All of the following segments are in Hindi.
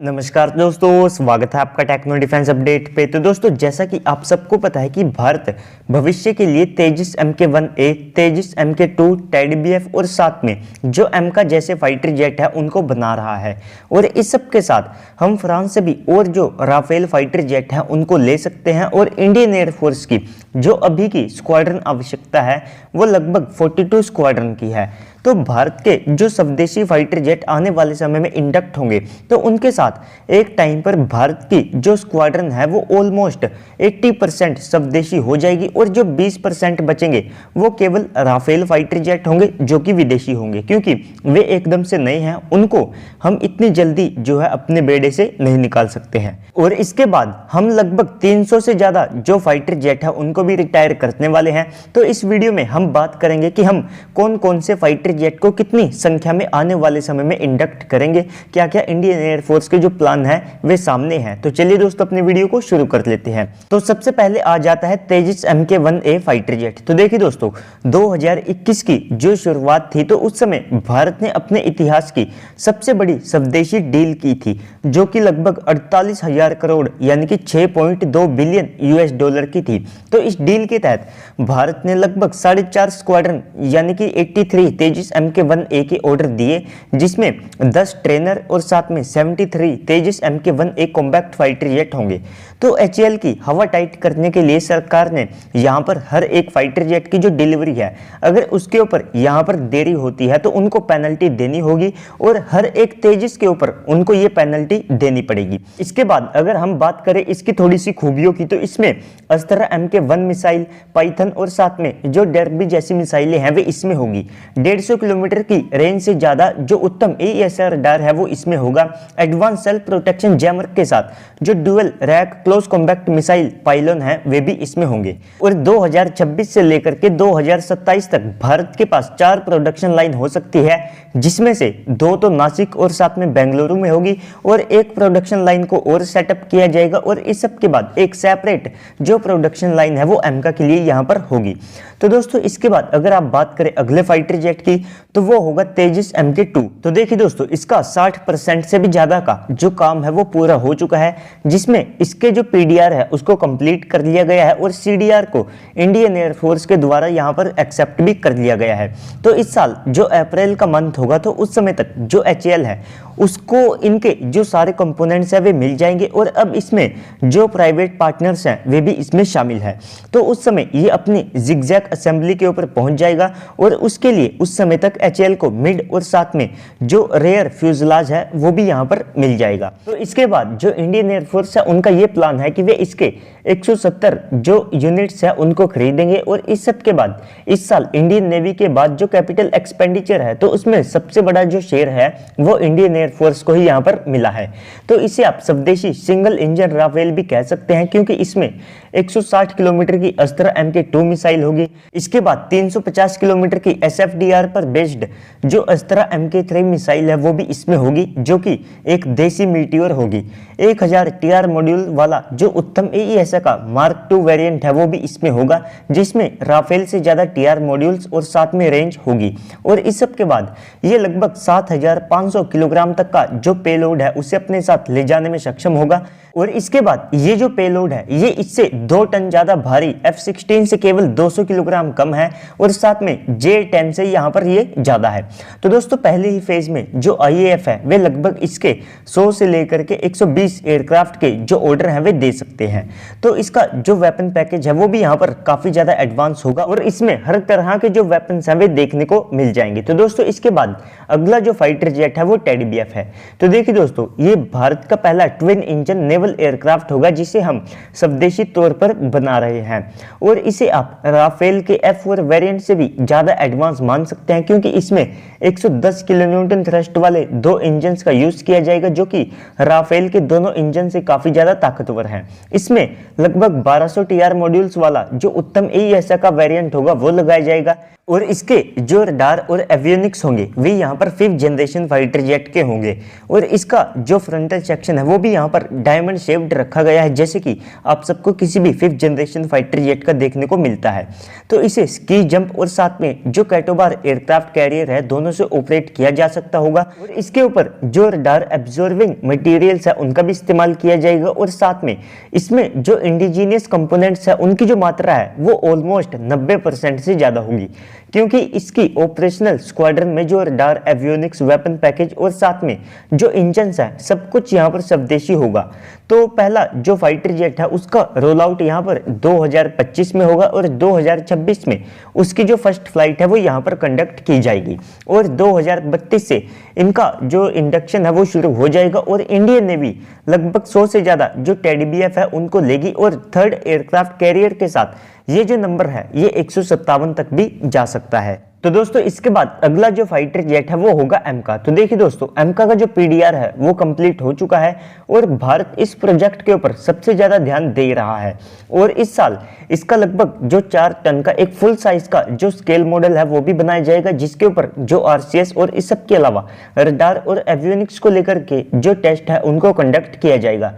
नमस्कार दोस्तों, स्वागत है आपका टेक्नो डिफेंस अपडेट पे। तो दोस्तों, जैसा कि आप सबको पता है कि भारत भविष्य के लिए तेजस MK1A, तेजस MK2, टेडी BF और साथ में जो एमका जैसे फाइटर जेट है उनको बना रहा है। और इस सब के साथ हम फ्रांस से भी और जो राफेल फाइटर जेट है उनको ले सकते हैं। और इंडियन एयरफोर्स की जो अभी की स्क्वाड्रन आवश्यकता है वो लगभग 42 स्क्वाड्रन की है। तो भारत के जो स्वदेशी फाइटर जेट आने वाले समय में इंडक्ट होंगे तो उनके साथ एक टाइम पर भारत की जो स्क्वाड्रन है वो ऑलमोस्ट 80% स्वदेशी हो जाएगी और जो 20% बचेंगे वो केवल राफेल फाइटर जेट होंगे जो कि विदेशी होंगे, क्योंकि वे एकदम से नए हैं, उनको हम इतनी जल्दी जो है अपने बेड़े से नहीं निकाल सकते हैं। और इसके बाद हम लगभग 300 से ज़्यादा जो फाइटर जेट है उनको भी रिटायर करने वाले हैं। तो इस वीडियो में हम बात करेंगे कि हम कौन कौन से फाइटर जेट को कितनी संख्या में आने वाले समय में इंडक्ट करेंगे, क्या क्या इंडियन एयरफोर्स के जो प्लान है वे सामने हैं। तो चलिए दोस्तों, अपने वीडियो को शुरू कर लेते हैं। तो सबसे पहले आ जाता है तेजस MK1A फाइटर जेट। तो देखिए दोस्तों, 2021 की जो शुरुआत थी तो उस समय भारत ने अपने इतिहास की सबसे बड़ी स्वदेशी डील की थी, जो कि लगभग 48,000 करोड़ यानी कि 6.2 बिलियन US डॉलर की थी। तो इस डील के तहत भारत ने लगभग 4.5 स्क्वाड्रन यानी कि 83 तेजस MK1A के ऑर्डर दिए, जिसमें 10 ट्रेनर और साथ में 73 तेजस MK1A कॉम्बैक्ट फाइटर जेट होंगे। तो HAL की हवा टाइट करने के लिए सरकार ने यहाँ पर हर एक फाइटर जेट की जो डिलीवरी है, अगर उसके ऊपर यहाँ पर देरी होती है तो उनको पेनल्टी देनी होगी और हर एक तेजस के ऊपर उनको ये पेनल्टी देनी पड़ेगी। इसके बाद अगर हम बात करें इसकी थोड़ी सी खूबियों की, तो इसमें अस्त्रा MK1 मिसाइल, पाइथन और साथ में जो डर्बी जैसी मिसाइलें हैं वे इसमें होगी। 150 किलोमीटर की रेंज से ज्यादा जो उत्तम AESA रडार है वो इसमें होगा। एडवांस सेल्फ प्रोटेक्शन जैमर के साथ जो dual rack close combat missile pylon है वे भी इसमें होंगे। और 2026 से लेकर के 2027 तक भारत के पास 4 प्रोडक्शन लाइन हो सकती है, जिसमें से 2 तो नासिक और साथ में बेंगलुरु में होगी और एक प्रोडक्शन लाइन को और सेटअप किया जाएगा। और इस सब के बाद एक सेपरेट जो प्रोडक्शन लाइन है वो एमका के लिए यहाँ पर होगी। तो दोस्तों, इसके बाद अगर आप बात करें अगले फाइटर जेट की तो वो होगा तेजस MK2। तो देखिए दोस्तों, इसका 60% से भी ज्यादा का जो काम है वो पूरा हो चुका है, जिसमें इसके जो PDR है उसको कंप्लीट कर लिया गया है और CDR को इंडियन एयरफोर्स के द्वारा यहाँ पर एक्सेप्ट भी कर लिया गया है। तो इस साल जो अप्रैल का मंथ होगा तो उस समय तक जो HAL है उसको इनके जो सारे कंपोनेंट्स हैं वे मिल जाएंगे और अब इसमें जो प्राइवेट पार्टनर्स हैं वे भी इसमें शामिल है। तो उस समय ये अपनी जिगजैग असेंबली के ऊपर पहुंच जाएगा और उसके लिए उस समय तक HAL को मिड और साथ में जो रेयर फ्यूजलाज है वो भी यहाँ पर मिल जाएगा। तो इसके बाद जो इंडियन एयरफोर्स है उनका ये प्लान है कि वे इसके 170 जो यूनिट्स है उनको खरीदेंगे। और इस सब के बाद इस साल इंडियन नेवी के बाद जो कैपिटल एक्सपेंडिचर है तो उसमें सबसे बड़ा जो शेयर है वो इंडियन एयरफोर्स को ही यहाँ पर मिला है। तो इसे आप स्वदेशी सिंगल इंजन राफेल भी कह सकते हैं, क्योंकि इसमें 160 किलोमीटर की अस्त्रा MK2 मिसाइल होगी। इसके बाद 350 किलोमीटर की SFDR पर बेस्ड जो अस्त्रा MK3 मिसाइल है वो भी इसमें होगी, जो कि एक देसी मीटियोर होगी। 1000 TR मॉड्यूल वाला जो उत्तम AESA का Mark II वेरिएंट है वो भी इसमें होगा, जिसमें राफेल से ज्यादा TR मॉड्यूल्स और साथ में रेंज होगी। और इस सब के बाद ये लगभग 7500 किलोग्राम तक का जो पेलोड है उसे अपने साथ ले जाने में सक्षम होगा। और इसके बाद ये जो पेलोड है ये इससे 2 टन ज्यादा भारी F-16 से केवल 200 किलोग्राम कम है और साथ में J-10 से यहाँ पर ये ज्यादा है। तो दोस्तों, पहले ही फेज में जो IAF है वे लगभग इसके 100 से लेकर के 120 एयरक्राफ्ट के जो ऑर्डर हैं वे दे सकते हैं। तो इसका जो वेपन पैकेज है वो भी यहाँ पर काफी ज्यादा एडवांस होगा और इसमें हर तरह के जो वेपन्स हैं वे देखने को मिल जाएंगे। तो दोस्तों, इसके बाद अगला जो फाइटर जेट है वो टेडी BF है। तो देखिए दोस्तों, ये भारत का पहला ट्विन इंजन नेवल एयरक्राफ्ट होगा जिसे हम स्वदेशी तौर पर बना रहे हैं। और इसे आप राफेल के F4 वेरिएंट से भी ज्यादा एडवांस मान सकते हैं, क्योंकि इसमें 110 किलोन्यूटन थ्रस्ट वाले 2 इंजन का यूज किया जाएगा, जो कि राफेल के दोनों इंजन से काफी ज्यादा ताकतवर हैं। इसमें लगभग 1200 TR मॉड्यूल्स वाला जो उत्तम AESA का वेरिएंट होगा वो लगाया जाएगा। और इसके जो रडार और एवियोनिक्स होंगे वे यहाँ पर 5th जनरेशन फाइटर जेट के होंगे। और इसका जो फ्रंटल सेक्शन है वो भी यहाँ पर डायमंड शेप्ड रखा गया है, जैसे कि आप सबको किसी भी 5th जनरेशन फाइटर जेट का देखने को मिलता है। तो इसे स्की जंप और साथ में जो कैटोबार एयरक्राफ्ट कैरियर है दोनों से ऑपरेट किया जा सकता होगा। और इसके ऊपर जो रडार एब्जॉर्बिंग मटेरियल्स है उनका भी इस्तेमाल किया जाएगा। और साथ में इसमें जो इंडिजीनियस कंपोनेंट्स है उनकी जो मात्रा है वो ऑलमोस्ट 90% से ज़्यादा होगी, क्योंकि इसकी ऑपरेशनल स्क्वाड्रन में जो रडार एवियोनिक्स वेपन पैकेज और साथ में जो इंजन्स है सब कुछ यहाँ पर स्वदेशी होगा। तो पहला जो फाइटर जेट है उसका रोल आउट यहाँ पर 2025 में होगा और 2026 में उसकी जो फर्स्ट फ्लाइट है वो यहाँ पर कंडक्ट की जाएगी। और 2032 से इनका जो इंडक्शन है वो शुरू हो जाएगा और इंडियन नेवी लगभग 100 से ज़्यादा जो टेडीबीएफ है उनको लेगी। और 3rd एयरक्राफ्ट कैरियर के साथ ये जो नंबर है ये 157 तक भी जा सकता है। तो दोस्तों इसके बाद अगला जो फाइटर जेट है वो होगा एमका। तो देखिए दोस्तों एमका का जो पीडीआर है वो कंप्लीट हो चुका है और भारत इस प्रोजेक्ट के ऊपर सबसे ज्यादा ध्यान दे रहा है। और इस साल इसका लगभग जो 4 टन का एक फुल साइज का जो स्केल मॉडल है वो भी बनाया जाएगा, जिसके ऊपर जो आरसीएस और इस सब के अलावा रडार और एवियोनिक्स को लेकर के जो टेस्ट है उनको कंडक्ट किया जाएगा।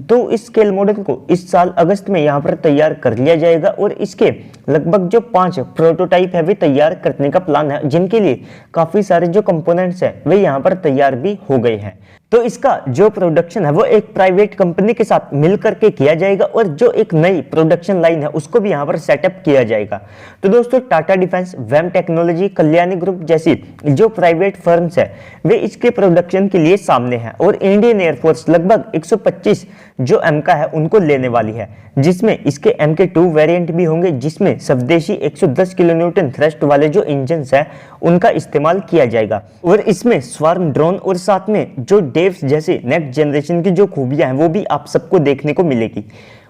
तो इस स्केल मॉडल को इस साल अगस्त में यहाँ पर तैयार कर लिया जाएगा और इसके लगभग जो 5 प्रोटोटाइप है वे तैयार करने का प्लान है, जिनके लिए काफी सारे जो कंपोनेंट्स हैं वे यहाँ पर तैयार भी हो गए हैं। तो इसका जो प्रोडक्शन है वो एक प्राइवेट कंपनी के साथ मिलकर के किया जाएगा और जो एक नई प्रोडक्शन लाइन है उसको भी यहाँ पर सेटअप किया जाएगा। तो दोस्तों Tata defence, VEM technology, Kalyani group जैसी जो प्राइवेट फर्म्स है वे इसके प्रोडक्शन के लिए सामने हैं और इंडियन एयरफोर्स लगभग 125 जो एमका है उनको लेने वाली है, जिसमें इसके MK2 वेरिएंट भी होंगे, जिसमें स्वदेशी 110 किलोन्यूटन थ्रस्ट वाले जो इंजन्स है उनका इस्तेमाल किया जाएगा। और इसमें स्वार्म ड्रोन और साथ में जो डेव्स जैसे नेक्स्ट जनरेशन की जो खूबियां हैं वो भी आप सबको देखने को मिलेगी।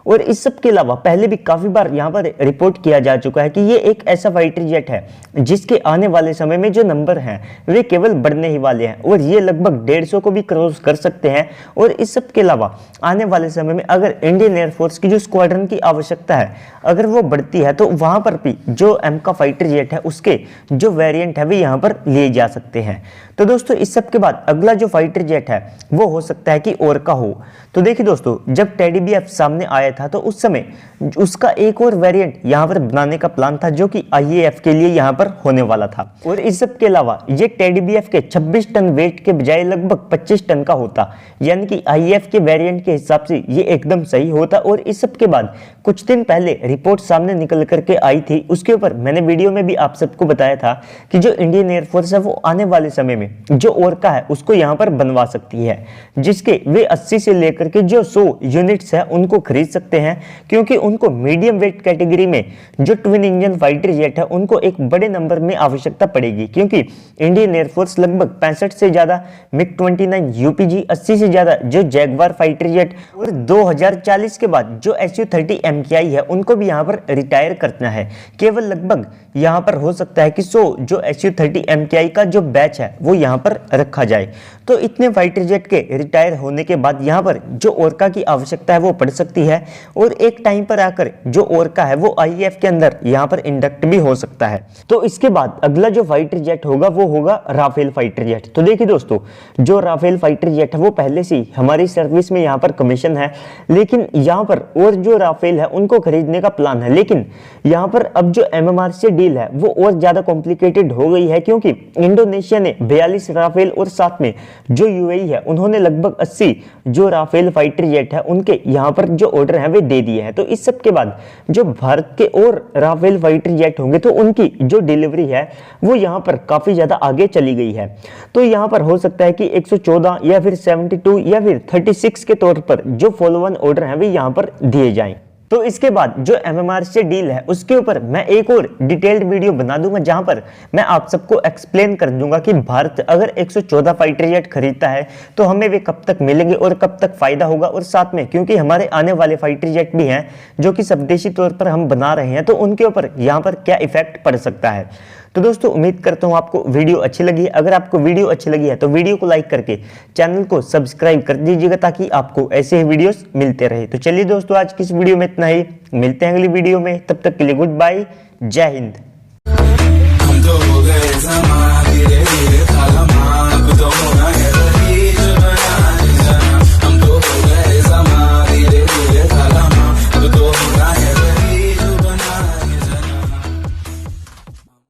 और इस सब के अलावा पहले भी काफी बार यहाँ पर रिपोर्ट किया जा चुका है कि ये एक ऐसा फाइटर जेट है जिसके आने वाले समय में जो नंबर हैं वे केवल बढ़ने ही वाले हैं और ये लगभग 150 को भी क्रॉस कर सकते हैं। और इस सब के अलावा आने वाले समय में अगर इंडियन एयरफोर्स की जो स्क्वाड्रन की आवश्यकता है अगर वो बढ़ती है तो वहां पर भी जो एमका फाइटर जेट है उसके जो वेरिएंट है वे यहाँ पर लिए जा सकते हैं। तो दोस्तों इस सब के बाद अगला जो फाइटर जेट है वो हो सकता है कि ओरका हो। तो देखिए दोस्तों जब टेडीबीएफ सामने आया था तो उस समय उसका एक और वेरिएंट यहाँ पर बनाने का प्लान था जो कि आईएएफ के लिए यहाँ पर होने वाला था। और इस सब के अलावा ये टेडीबीएफ के 26 टन वेट के बजाय लगभग 25 टन का होता, यानी कि आईएएफ के वेरिएंट के हिसाब से ये एकदम सही होता। और इस सब के बाद कुछ दिन पहले रिपोर्ट सामने निकल करके आई थी, उसके ऊपर मैंने वीडियो में भी आप सबको बताया था कि जो इंडियन एयरफोर्स है वो आने वाले समय में जो ओरका है उसको यहाँ पर बनवा सकती है, जिसके वे 80 से लेकर के जो 100 यूनिट्स है उनको खरीद सकते हैं, क्योंकि उनको मीडियम वेट कैटेगरी में जो ट्विन इंजन फाइटर जेट है उनको एक बड़े नंबर में आवश्यकता पड़ेगी, क्योंकि इंडियन एयरफोर्स लगभग 65 से ज्यादा मिग-29 यूपीजी, 80 से ज्यादा जो जैगवार फाइटर जेट और 2040 के बाद जो SU-30 MKI है उनको भी यहाँ पर रिटायर करना है। केवल लगभग यहाँ पर हो सकता है कि 100 जो SU-30 MKI का जो बैच है वो यहाँ पर रखा जाए। तो इतने फाइटर जेट के रिटायर होने के बाद यहाँ पर जो ओरका की आवश्यकता है वो पड़ सकती है और एक टाइम पर आकर जो ओरका है वो आईएएफ के अंदर यहाँ पर इंडक्ट भी हो सकता है। तो इसके बाद अगला जो फाइटर जेट होगा वो होगा राफेल फाइटर जेट। तो देखिए दोस्तों जो राफेल फाइटर जेट है वो पहले से हमारी सर्विस में यहाँ पर कमीशन है, लेकिन यहाँ पर और जो राफेल है उनको खरीदने का प्लान है। लेकिन यहाँ पर अब जो MMR से डील है वो और ज्यादा कॉम्प्लिकेटेड हो गई है, क्योंकि इंडोनेशिया ने 42 राफेल और साथ में जो यूएई है उन्होंने लगभग 80 जो राफेल फाइटर जेट है उनके यहाँ पर जो ऑर्डर है वे दे दिए हैं। तो इस सब के बाद जो भारत के और राफेल फाइटर जेट होंगे तो उनकी जो डिलीवरी है वो यहाँ पर काफी ज्यादा आगे चली गई है। तो यहाँ पर हो सकता है कि 114 या फिर 72 या फिर 36 के तौर पर जो फॉलो ऑन ऑर्डर है वे यहाँ पर दिए जाएं। तो इसके बाद जो MMR से डील है उसके ऊपर मैं एक और डिटेल्ड वीडियो बना दूंगा, जहां पर मैं आप सबको एक्सप्लेन कर दूंगा कि भारत अगर 114 फाइटर जेट खरीदता है तो हमें वे कब तक मिलेंगे और कब तक फायदा होगा। और साथ में क्योंकि हमारे आने वाले फाइटर जेट भी हैं जो कि स्वदेशी तौर पर हम बना रहे हैं, तो उनके ऊपर यहाँ पर क्या इफेक्ट पड़ सकता है। तो दोस्तों उम्मीद करता हूँ आपको वीडियो अच्छी लगी है। अगर आपको वीडियो अच्छी लगी है तो वीडियो को लाइक करके चैनल को सब्सक्राइब कर दीजिएगा ताकि आपको ऐसे ही वीडियोस मिलते रहे। तो चलिए दोस्तों आज की इस वीडियो में इतना ही, मिलते हैं अगली वीडियो में, तब तक के लिए गुड बाय, जय हिंद। जमा